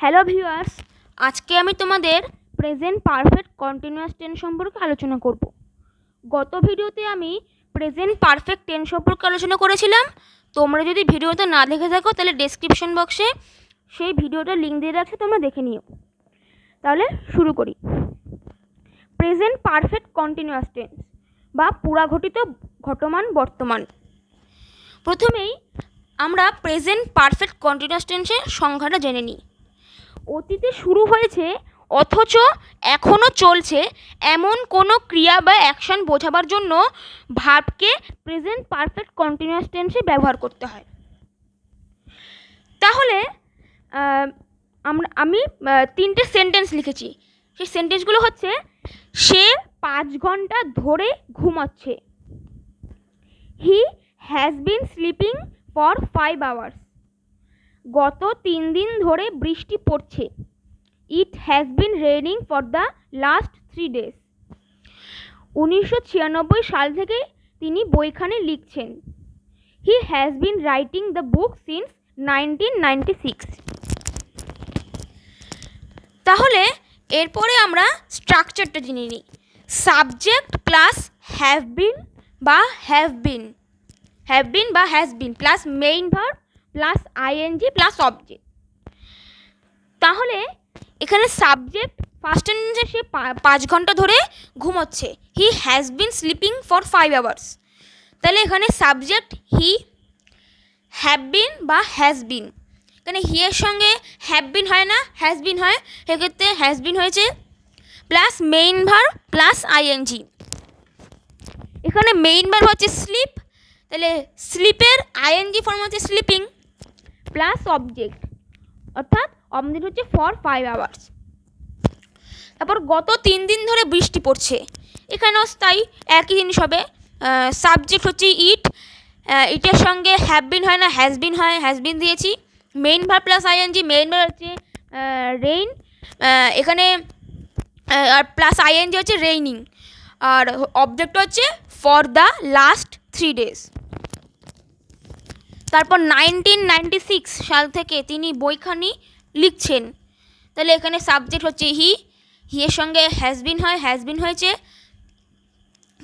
Hello viewers, আজকে আমি তোমাদের প্রেজেন্ট পারফেক্ট কন্টিনিউয়াস টেন্স সম্পর্কে আলোচনা করব। গত ভিডিওতে আমি প্রেজেন্ট পারফেক্ট টেন্স সম্পর্কে আলোচনা করেছিলাম। তোমরা যদি ভিডিওটা না দেখে থাকো তাহলে ডেসক্রিপশন বক্সে সেই ভিডিওটার লিঙ্ক দিয়ে রাখছি, তোমরা দেখে নিও। তাহলে শুরু করি। প্রেজেন্ট পারফেক্ট কন্টিনিউয়াস টেন্স বা পুরাঘটিত ঘটমান বর্তমান। প্রথমেই আমরা প্রেজেন্ট পারফেক্ট কন্টিনিউয়াস টেন্সের সংজ্ঞাটা জেনে নিই। অতীতে শুরু হয়েছে অথচ এখনও চলছে এমন কোনো ক্রিয়া বা অ্যাকশন বোঝাবার জন্য ভার্বকে প্রেজেন্ট পারফেক্ট কন্টিনিউয়াস টেন্সে ব্যবহার করতে হয়। তাহলে আমি তিনটে সেন্টেন্স লিখেছি। সেই সেন্টেন্সগুলো হচ্ছে: সে 5 ঘন্টা ধরে ঘুমাচ্ছে। হি has been sleeping for 5 hours। গত 3 দিন ধরে বৃষ্টি পড়ছে। ইট has been raining for the last 3 days। 1996 সাল থেকে তিনি বইখানি লিখছেন। হি has been writing the book since 1996। তাহলে এরপরে আমরা স্ট্রাকচারটা জেনে নিই। সাবজেক্ট প্লাস হ্যাভ বিন বা has been plus main verb plus ING plus object. তাহলে এখানে সাবজেক্ট ফার্স্ট সেন্টেন্সে সে 5 ঘন্টা ধরে ঘুমোচ্ছে। হি has been sleeping for 5 hours। তাহলে এখানে সাবজেক্ট হি, হ্যাভ বিন বা হ্যাজ বিন। এখানে হি এর সঙ্গে হ্যাভ বিন হয় না, হ্যাজ বিন হয়। সেক্ষেত্রে হ্যাজ বিন হয়েছে plus main verb plus ING. এখানে মেইন ভার্ব হচ্ছে স্লিপ, তাহলে স্লিপের আইএনজি ফর্ম হচ্ছে স্লিপিং প্লাস অবজেক্ট, অর্থাৎ অবজেক্ট হচ্ছে ফর 5 hours। তারপর গত 3 দিন ধরে বৃষ্টি পড়ছে। এখানেও তাই একই জিনিস হবে। সাবজেক্ট হচ্ছে ইট, ইটের সঙ্গে হ্যাভ বিন হয় না, হ্যাজ বিন হয়, হ্যাজ বিন দিয়েছি। Main verb plus ING, main verb হচ্ছে রেইন, এখানে আর প্লাস আইএনজি হচ্ছে রেইনিং, আর অবজেক্ট হচ্ছে ফর দ্য লাস্ট 3 days। তারপর 1996 সাল থেকে তিনি বইখানি লিখছেন। তাহলে এখানে সাবজেক্ট হচ্ছে হি, হি এর সঙ্গে হ্যাজ বিন হয়, হ্যাজ বিন হয়েছে।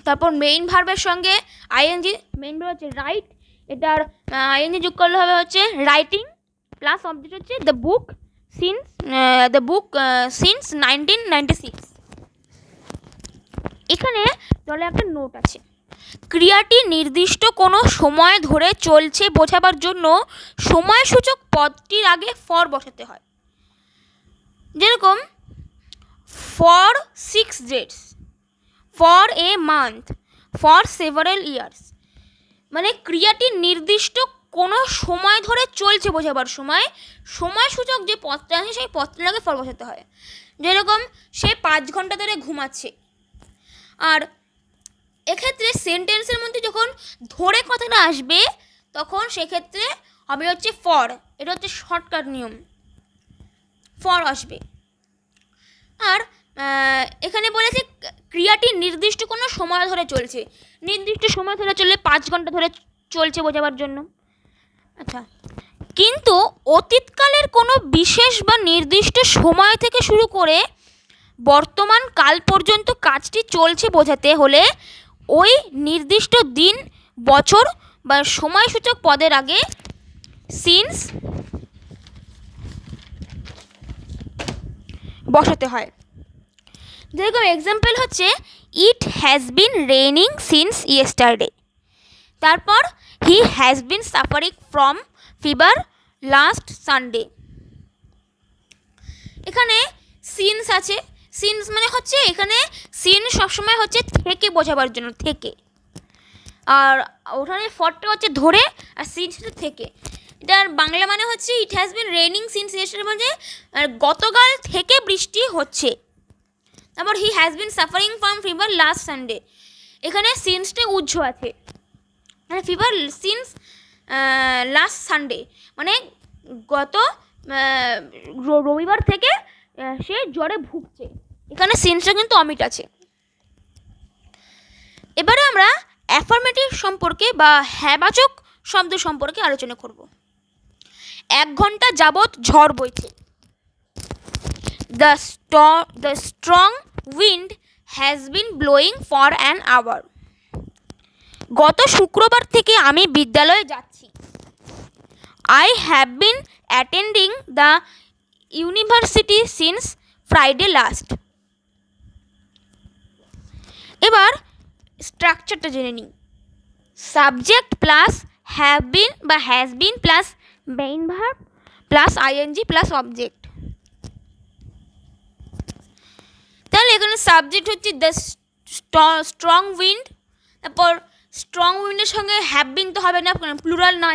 তারপর মেইন ভার্বের সঙ্গে আইএনজি, মেইন ভার্ব হচ্ছে রাইট, এটার আইএনজি যোগ করলে হবে হচ্ছে রাইটিং প্লাস অবজেক্ট হচ্ছে দ্য বুক সিন্স 1996। এখানে তাহলে একটা নোট আছে। ক্রিয়াটি নির্দিষ্ট কোনো সময় ধরে চলছে বোঝাবার জন্য সময়সূচক পদটির আগে ফর বসাতে হয়। যেরকম for 6 days, for a month, for several years. মানে ক্রিয়াটি নির্দিষ্ট কোনো সময় ধরে চলছে বোঝাবার সময় সময়সূচক যে পদটা আছে সেই পদটার আগে ফর বসাতে হয়। যেরকম সে 5 ঘন্টা ধরে ঘুমাচ্ছে। আর এক্ষেত্রে সেন্টেন্সের মধ্যে যখন ধরে কথাটা আসবে তখন সেক্ষেত্রে হবে হচ্ছে ফর। এটা হচ্ছে শর্টকাট নিয়ম, ফর আসবে। আর এখানে বলেছে ক্রিয়াটি নির্দিষ্ট কোনো সময় ধরে চলছে। নির্দিষ্ট সময় ধরে চললে 5 ঘন্টা ধরে চলছে বোঝাবার জন্য। আচ্ছা, কিন্তু অতীতকালের কোনো বিশেষ বা নির্দিষ্ট সময় থেকে শুরু করে বর্তমান কাল পর্যন্ত কাজটি চলছে বোঝাতে হলে ওই নির্দিষ্ট দিন, বছর বা সময়সূচক পদের আগে সিন্স বসাতে হয়। যেরকম এক্সাম্পল হচ্ছে it has been raining since yesterday. তারপর he has been suffering from fever last Sunday. এখানে সিন্স আছে। সিন্স মানে হচ্ছে এখানে সিন্স সবসময় হচ্ছে থেকে বোঝাবার জন্য, থেকে। আর ওখানে ফরটা হচ্ছে ধরে, আর সিন্স হচ্ছে থেকে। এটার বাংলা মানে হচ্ছে it has been raining since yesterday, মানে গতকাল থেকে বৃষ্টি হচ্ছে। তারপর he has been suffering from fever last Sunday. এখানে সিন্সটা উজ্জ্ব আছে, মানে ফিভার সিন্স লাস্ট সানডে মানে গত রবিবার থেকে সে জ্বরে ভুগছে। এখানে সিন্সটা কিন্তু অমিট আছে। এবারে আমরা অ্যাফার্মেটিভ সম্পর্কে বা হ্যাঁবাচক শব্দ সম্পর্কে আলোচনা করব। 1 ঘন্টা যাবৎ ঝড় বইছে। The strong wind has been blowing for an hour. গত শুক্রবার থেকে আমি বিদ্যালয়ে যাচ্ছি। I have been attending the university since Friday last. এবার স্ট্রাকচারটা জেনে নিই। সাবজেক্ট প্লাস হ্যাভ বিন বা has been plus main verb plus ING plus object. তাহলে এখানে সাবজেক্ট হচ্ছে দ্য স্ট্রং উইন্ড, তারপর স্ট্রং উইন্ডের সঙ্গে হ্যাভ বিন তো হবে না, প্লুরাল না,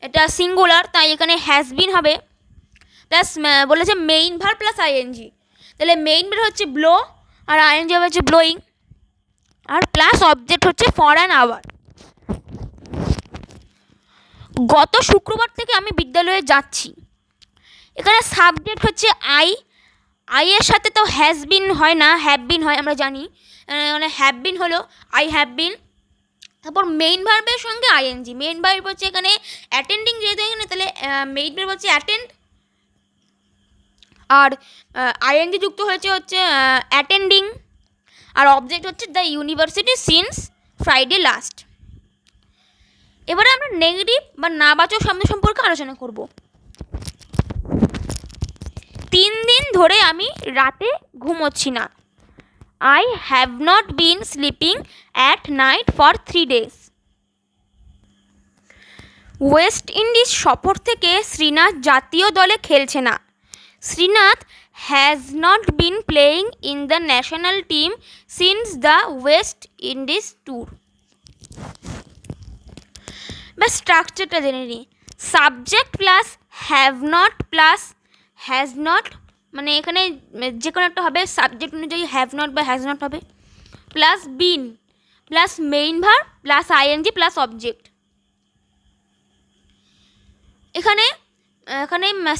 এটা সিঙ্গুলার, তাই এখানে হ্যাজ বিন হবে। প্লাস বলেছে মেইন ভার্ব প্লাস আইএনজি, তাহলে মেইন ভার্ব হচ্ছে ব্লো আর আইএনজি হবে হচ্ছে ব্লোয়িং, আর প্লাস অবজেক্ট হচ্ছে ফর অ্যান আওয়ার। গত শুক্রবার থেকে আমি বিদ্যালয়ে যাচ্ছি। এখানে সাবজেক্ট হচ্ছে আই এর সাথে তো হ্যাজ বিন হয় না, হ্যাভ বিন হয়, আমরা জানি। মানে হ্যাভ বিন হলো আই হ্যাভ বিন, তারপর মেইন ভার্বের সঙ্গে আইএনজি। মেইন ভার্ব হচ্ছে এখানে অ্যাটেন্ডিং, যেহেতু এখানে তাহলে মেইন ভার্ব হচ্ছে অ্যাটেন্ড, আর আইএনজি যুক্ত হচ্ছে অ্যাটেন্ডিং, আর অবজেক্ট হচ্ছে the university since Friday last. এবারে আমরা নেগেটিভ বা নাবাচক শব্দ সম্পর্কে আলোচনা করব। 3 দিন ধরে আমি রাতে ঘুমোচ্ছি না। I have not been sleeping at night for 3 days. West Indies সফর থেকে শ্রীনাথ জাতীয় দলে খেলছে না। Srinath has not been playing in the national team since the West Indies tour. বা স্ট্রাকচারটা জেনে নিই। Subject plus have not plus has not, মানে এখানে যে কোনো একটা হবে, সাবজেক্ট অনুযায়ী হ্যাভ নট বা হ্যাজ নট হবে, plus been plus main verb plus ING plus object. এখানে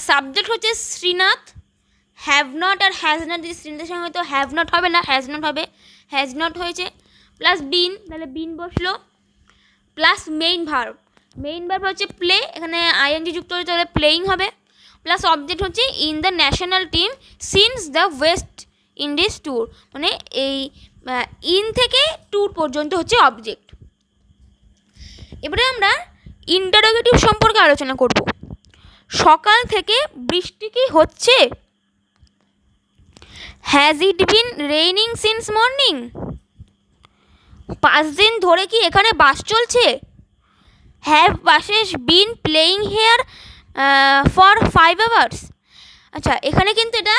সাবজেক্ট হচ্ছে শ্রীনাথ, হ্যাভ নট আর হ্যাজ নট, যদি শ্রীনাথের সঙ্গে হয়তো হ্যাভ নট হবে না, হ্যাজ নট হবে, হ্যাজ নট হয়েছে, প্লাস বিন, তাহলে বিন বসলো, প্লাস মেইন ভার্ব হচ্ছে প্লে, এখানে আইএনজি যুক্ত হয়েছে, তাহলে প্লেয়িং হবে, প্লাস অবজেক্ট হচ্ছে in the national team since the West Indies tour, মানে এই ইন থেকে ট্যুর পর্যন্ত হচ্ছে অবজেক্ট। এবারে আমরা ইন্টারোগেটিভ সম্পর্কে আলোচনা করব। সকাল থেকে বৃষ্টি কি হচ্ছে? Has it bin raining since morning? 5 দিন ধরে কি এখানে বাস চলছে? Have buses been playing here for 5 hours? আচ্ছা, এখানে কিন্তু এটা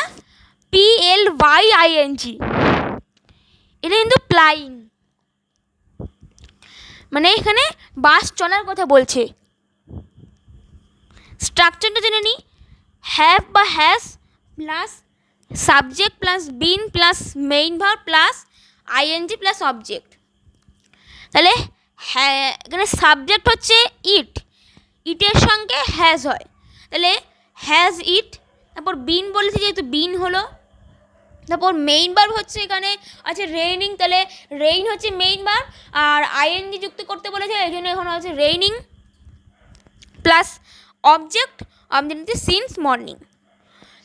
PLYING, এটা কিন্তু প্লাইং, মানে এখানে বাস চলার কথা বলছে। স্ট্রাকচারটা জেনে নিই। হ্যাভ বা has plus subject plus been plus main verb plus ING plus object. তাহলে এখানে সাবজেক্ট হচ্ছে ইটের সঙ্গে হ্যাজ হয়, তাহলে হ্যাজ ইট, তারপর বিন বলেছে যেহেতু বিন হলো, তারপর মেইন ভার্ব হচ্ছে এখানে আছে রেইনিং, তাহলে রেইন হচ্ছে মেইন ভার্ব, আর আইএনজি যুক্ত করতে বলেছে, এই জন্য এখানে হচ্ছে রেইনিং, প্লাস অবজেক্ট হচ্ছে সিন্স মর্নিং।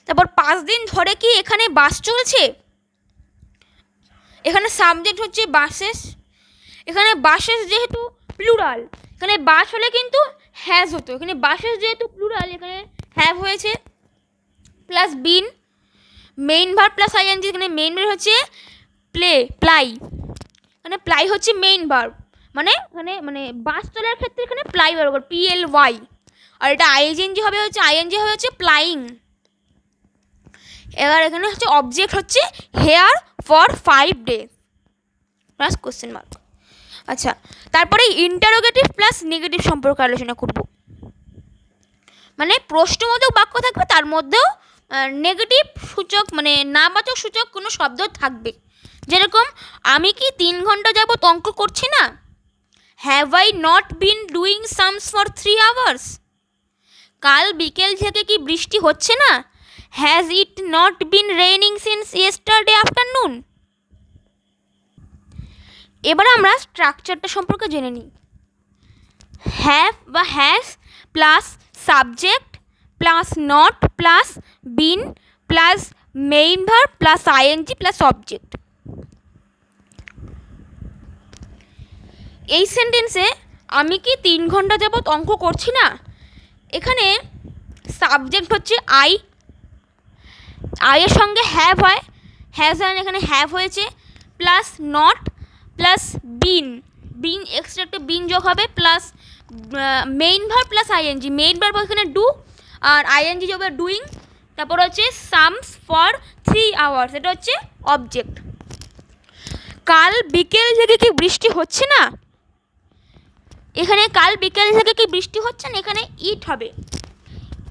তারপর 5 দিন ধরে কি এখানে বাস চলছে? এখানে সাবজেক্ট হচ্ছে বাসেস, এখানে বাসেস যেহেতু প্লুরাল, এখানে বাস হলে কিন্তু হ্যাজ হতো, এখানে বাসেস যেহেতু প্লুরাল এখানে হ্যাভ হয়েছে, plus been main verb plus ING, এখানে মেইন ভার্ব হচ্ছে প্লাই, এখানে প্লাই হচ্ছে মেইন ভার্ব, মানে এখানে মানে বাস চলার ক্ষেত্রে এখানে প্লাই বরাবর PLY, আর এটা আইএনজি হবে হচ্ছে প্লাইং। এবার এখানে হচ্ছে অবজেক্ট হচ্ছে here for 5 days plus question mark. আচ্ছা, তারপরে ইন্টারোগেটিভ প্লাস নেগেটিভ সম্পর্কে আলোচনা করব। মানে প্রশ্নবোধক বাক্য থাকবে, তার মধ্যেও নেগেটিভ সূচক মানে নাবাচক সূচক কোনো শব্দ থাকবে। যেরকম আমি কি 3 ঘন্টা যাবত অঙ্ক করছি না? Have I not been doing sums for 3 hours? কাল বিকেল থেকে কি বৃষ্টি হচ্ছে না? Has it not been raining since yesterday afternoon? এবার আমরা স্ট্রাকচারটা সম্পর্কে জেনে নিই। হ্যাভ বা has plus subject plus not plus been plus main verb plus ING plus object. এই সেন্টেন্সে আমি কি 3 ঘন্টা যাবত অঙ্ক করছি না? এখানে সাবজেক্ট হচ্ছে আই, আইয়ের সঙ্গে হ্যাভ হয়, হ্যাজ হয়, এখানে হ্যাভ হয়েছে, plus not plus been, been extra একটা বিন যোগ হবে, plus main verb plus ING, main verb এখানে ডু আর আইএনজি যোগ ডুইং, তারপর হচ্ছে সামস ফর 3 আওয়ার্স, এটা হচ্ছে অবজেক্ট। কাল বিকেল থেকে কি বৃষ্টি হচ্ছে না? এখানে কাল বিকেল থেকে কি বৃষ্টি হচ্ছে না, এখানে ইট হবে।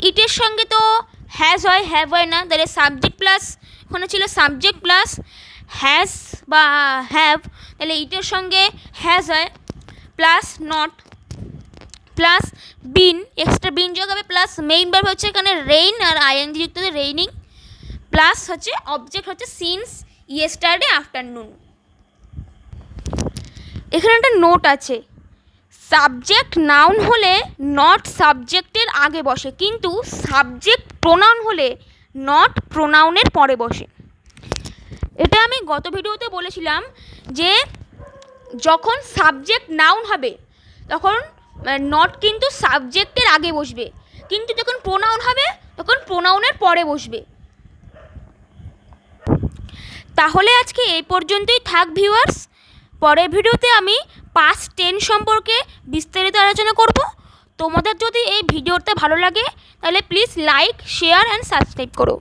ইটের সঙ্গে তো হ্যাজ হয়, হ্যাভ হয় না, তাহলে সাবজেক্ট প্লাস, ওখানে ছিল সাবজেক্ট প্লাস হ্যাজ বা হ্যাভ, তাহলে ইটের সঙ্গে হ্যাজ হয়, plus not plus been extra been যোগ হবে, প্লাস মেইন ভার্ব হচ্ছে এখানে রেইন আর আইএনজি যুক্ত রেইনিং, প্লাস হচ্ছে অবজেক্ট হচ্ছে সিন্স ইয়েস্টারডে আফটারনুন। এখানে একটা নোট আছে, সাবজেক্ট নাউন হলে নট সাবজেক্টের আগে বসে, কিন্তু সাবজেক্ট প্রোনাউন হলে নট প্রোনাউনের পরে বসে। এটা আমি গত ভিডিওতে বলেছিলাম যে যখন সাবজেক্ট নাউন হবে তখন নট কিন্তু সাবজেক্টের আগে বসবে, কিন্তু যখন প্রোনাউন হবে তখন প্রোনাউনের পরে বসবে। তাহলে আজকে এই পর্যন্তই থাক ভিউয়ার্স। পরের ভিডিওতে আমি পাস্ট টেন্স সম্পর্কে বিস্তারিত আলোচনা করব। তোমাদের যদি এই ভিডিওটা ভালো লাগে তাহলে please like, share and subscribe করো।